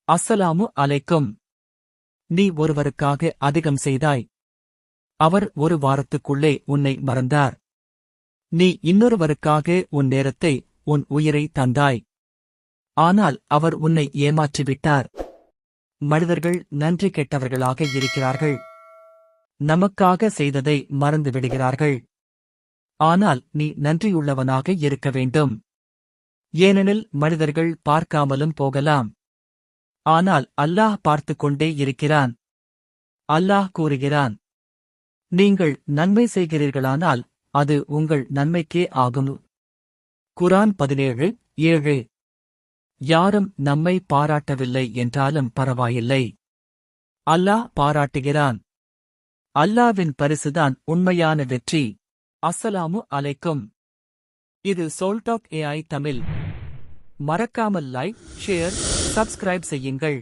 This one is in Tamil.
அஸ்ஸலாமு அலைக்கும். நீ ஒருவருக்காக அதிகம் செய்தாய். அவர் ஒரு வாரத்துக்குள்ளே உன்னை மறந்தார். நீ இன்னொருவருக்காக உன் நேரத்தை, உன் உயிரை தந்தாய். ஆனால் அவர் உன்னை ஏமாற்றிவிட்டார். மனிதர்கள் நன்றி கெட்டவர்களாக இருக்கிறார்கள். நமக்காக செய்ததை மறந்து விடுகிறார்கள். ஆனால் நீ நன்றியுள்ளவனாக இருக்க வேண்டும். ஏனெனில் மனிதர்கள் பார்க்காமலும் போகலாம். ஆனால் அல்லாஹ் பார்த்துக் கொண்டே இருக்கிறான். அல்லாஹ் கூறுகிறான், நீங்கள் நன்மை செய்கிறீர்களானால் அது உங்கள் நன்மைக்கே ஆகும். குர்ஆன் 17:7. யாரும் நம்மை பாராட்டவில்லை என்றாலும் பரவாயில்லை. அல்லாஹ் பாராட்டுகிறான். அல்லாஹ்வின் பரிசுதான் உண்மையான வெற்றி. அஸ்ஸலாமு அலைக்கும். இது சோல்டாக் AI தமிழ். மறக்காமல் லைக், ஷேர், சப்ஸ்கிரைப் செய்யுங்கள்.